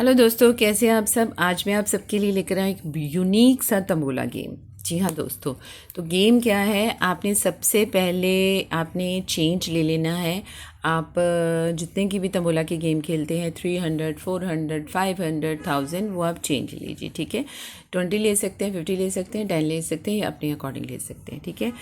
Hello दोस्तों, कैसे हैं आप सब। आज मैं आप सबके लिए लेकर आया एक यूनिक सा तंबोला गेम। जी हाँ दोस्तों, तो गेम क्या है, आपने सबसे पहले आपने चेंज ले लेना है। आप जितने की भी तंबोला के गेम खेलते हैं 300, 400, 500, 1000 वो आप चेंज लीजिए। ठीक है, 20 ले सकते हैं, 50 ले सकते हैं, 10 ले सकते हैं या अपने अकॉर्डिंग ले सकते हैं। ठीक है,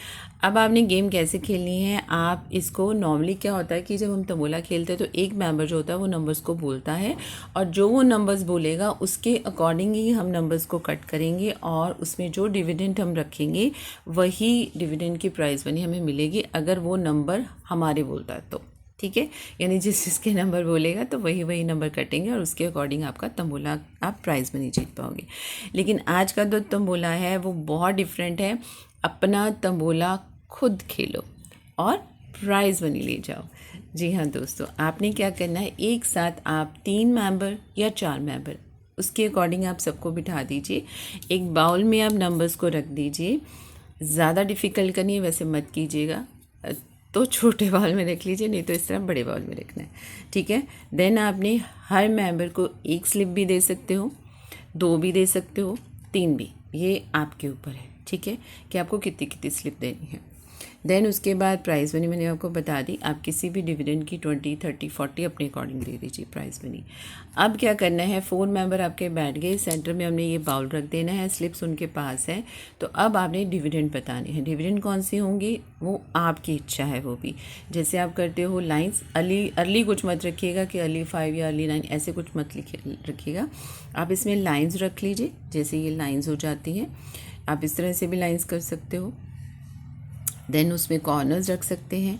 अब आपने गेम कैसे खेलनी है। आप इसको नॉर्मली क्या होता है कि जब हम तंबोला खेलते हैं तो एक मेंबर जो होता है वो नंबर्स को बोलता है और जो वो नंबर्स बोलेगा उसके अकॉर्डिंग ही हम नंबर्स को कट करेंगे और उसमें जो डिविडेंड हम रखेंगे वही डिविडेंड की प्राइस मनी हमें मिलेगी अगर वो नंबर हमारे बोलता है तो। ठीक है, यानी जिस जिसके नंबर बोलेगा तो वही वही नंबर कटेंगे और उसके अकॉर्डिंग आपका तंबोला आप प्राइज़ मनी जीत पाओगे। लेकिन आज का जो तंबोला है वो बहुत डिफरेंट है। अपना तंबोला खुद खेलो और प्राइज़ मनी ले जाओ। जी हाँ दोस्तों, आपने क्या करना है, एक साथ आप 3 मेंबर या 4 मेंबर उसके अकॉर्डिंग आप सबको बिठा दीजिए। एक बाउल में आप नंबर्स को रख दीजिए। ज़्यादा डिफ़िकल्ट करनी है वैसे मत कीजिएगा, तो छोटे बाउल में रख लीजिए, नहीं तो इस तरह बड़े बाउल में रखना है। ठीक है, देन आपने हर मेंबर को एक स्लिप भी दे सकते हो, 2 भी दे सकते हो, 3 भी, ये आपके ऊपर है। ठीक है, कि आपको कितनी कितनी स्लिप देनी है। देन उसके बाद प्राइज़ मनी मैंने आपको बता दी। आप किसी भी डिविडेंड की 20, 30, 40 अपने अकॉर्डिंग दे दीजिए प्राइज़ मनी। अब क्या करना है, 4 मेंबर आपके बैठ गए, सेंटर में हमने ये बाउल रख देना है, स्लिप्स उनके पास है। तो अब आपने डिविडेंड बताने हैं। डिविडेंड कौन सी होंगी वो आपकी इच्छा है, वो भी जैसे आप करते हो लाइन्स। अर्ली कुछ मत रखिएगा कि अर्ली 5 या अर्ली 9 ऐसे कुछ मत रखिएगा। आप इसमें लाइन्स रख लीजिए, जैसे ये लाइन्स हो जाती हैं। आप इस तरह से भी लाइन्स कर सकते हो। देन उसमें कॉर्नर्स रख सकते हैं।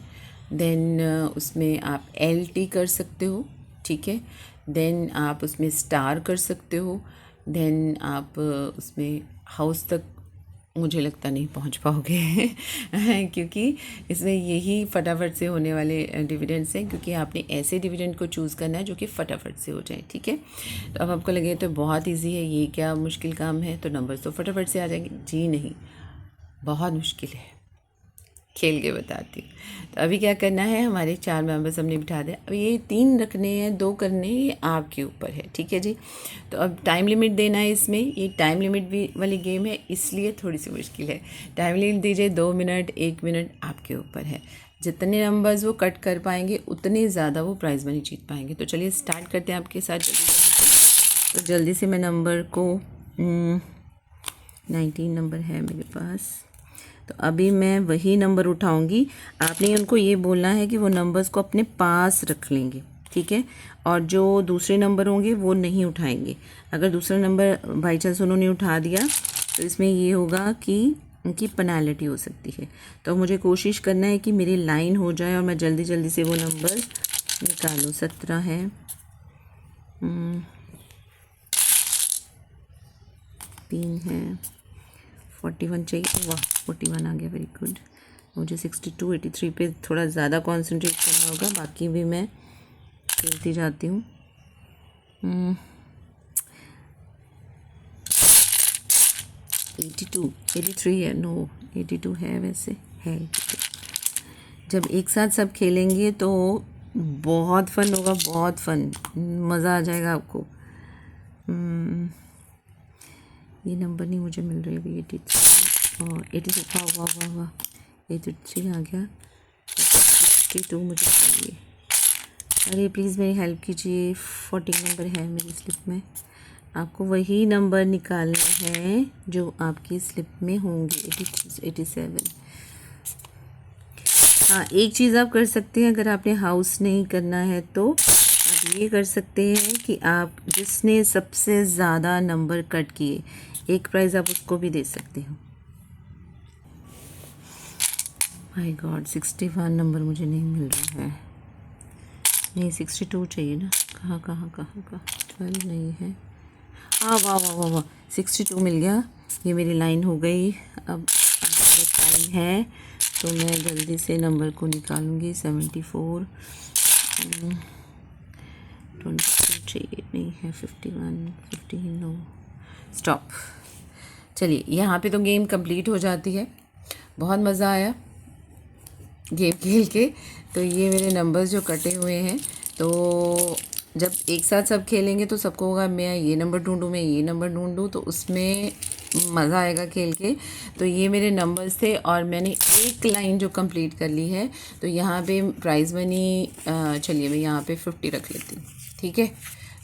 देन उसमें आप LT कर सकते हो। ठीक है, देन आप उसमें स्टार कर सकते हो। देन आप उसमें हाउस तक मुझे लगता नहीं पहुंच पाओगे क्योंकि इसमें यही फटाफट से होने वाले डिविडेंड्स हैं, क्योंकि आपने ऐसे डिविडेंड को चूज़ करना है जो कि फटाफट से हो जाए। ठीक है, तो अब आपको लगे तो बहुत इजी है, ये क्या मुश्किल काम है, तो नंबर्स तो फटाफट से आ जाएंगे। जी नहीं, बहुत मुश्किल है, खेल के बताती हूँ। तो अभी क्या करना है, हमारे 4 मेंबर्स हमने बिठा दिया। अब ये 3 रखने हैं, 2 करने हैं, ये आपके ऊपर है। ठीक है जी, तो अब टाइम लिमिट देना है इसमें। ये टाइम लिमिट भी वाली गेम है, इसलिए थोड़ी सी मुश्किल है। टाइम लिमिट दीजिए 2 मिनट, 1 मिनट, आपके ऊपर है। जितने नंबर्स वो कट कर पाएंगे उतने ज़्यादा वो प्राइज़ मनी जीत पाएंगे। तो चलिए स्टार्ट करते हैं आपके साथ जल्दी से। तो जल्दी से मैं नंबर को 19 नंबर है मेरे पास, तो अभी मैं वही नंबर उठाऊंगी। आपने उनको ये बोलना है कि वो नंबर्स को अपने पास रख लेंगे। ठीक है, और जो दूसरे नंबर होंगे वो नहीं उठाएंगे। अगर दूसरा नंबर बाई चांस उन्होंने उठा दिया तो इसमें ये होगा कि उनकी पेनल्टी हो सकती है। तो मुझे कोशिश करना है कि मेरी लाइन हो जाए और मैं जल्दी जल्दी से वो नंबर निकालूँ। 17 है, 3 है, 41 चाहिए। वाह, 41 आ गया, वेरी गुड। मुझे 62, 83 पे थोड़ा ज़्यादा कंसंट्रेट करना होगा, बाकी भी मैं खेलती जाती हूँ। 82, 83 है, नो 82 है, वैसे है 82। जब एक साथ सब खेलेंगे तो बहुत फन होगा, बहुत फन, मज़ा आ जाएगा आपको। ये नंबर नहीं मुझे मिल रही अभी। 83 और 86, वाह वाह वाह वाह, 83 आ गया। 62 मुझे चाहिए। अरे प्लीज़ मेरी हेल्प कीजिए, 14 नंबर है मेरी स्लिप में। आपको वही नंबर निकालने हैं जो आपकी स्लिप में होंगे। 87। हाँ, एक चीज़ आप कर सकते हैं, अगर आपने हाउस नहीं करना है तो आप ये कर सकते हैं कि आप जिसने सबसे ज़्यादा नंबर कट किए, एक प्राइज़ आप उसको भी दे सकते हो। माय गॉड, 61 नंबर मुझे नहीं मिल रहा है। नहीं, 62 चाहिए ना। कहाँ कहाँ कहाँ कहाँ, 12 नहीं है। हाँ, वाह वाह वाह वाह, 62 मिल गया। ये मेरी लाइन हो गई। अब टाइम है तो मैं जल्दी से नंबर को निकालूंगी। 74, 22 चाहिए, नहीं है। 51, 50, नो, स्टॉप। चलिए, यहाँ पे तो गेम कंप्लीट हो जाती है। बहुत मज़ा आया गेम खेल के। तो ये मेरे नंबर्स जो कटे हुए हैं, तो जब एक साथ सब खेलेंगे तो सबको होगा मैं ये नंबर ढूंढूं, मैं ये नंबर ढूंढूं, तो उसमें मज़ा आएगा खेल के। तो ये मेरे नंबर्स थे और मैंने एक लाइन जो कंप्लीट कर ली है। तो यहाँ पे प्राइज़ मनी, चलिए मैं यहाँ पे 50 रख लेती हूँ, ठीक है।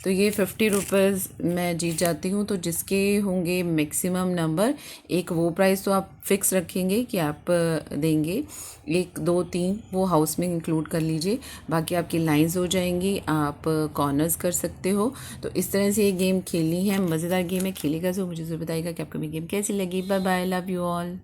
तो ये 50 रुपीज़ मैं जीत जाती हूँ। तो जिसके होंगे मैक्सिमम नंबर, एक वो प्राइस तो आप फिक्स रखेंगे कि आप देंगे, 1 2 3 वो हाउस में इंक्लूड कर लीजिए, बाकी आपकी लाइंस हो जाएंगी, आप कॉर्नर्स कर सकते हो। तो इस तरह से ये गेम खेलनी है, मज़ेदार गेम है। खेलेगा तो मुझे ज़रूर बताइएगा कि आपको मेरी गेम कैसी लगी। Bye bye, love you all.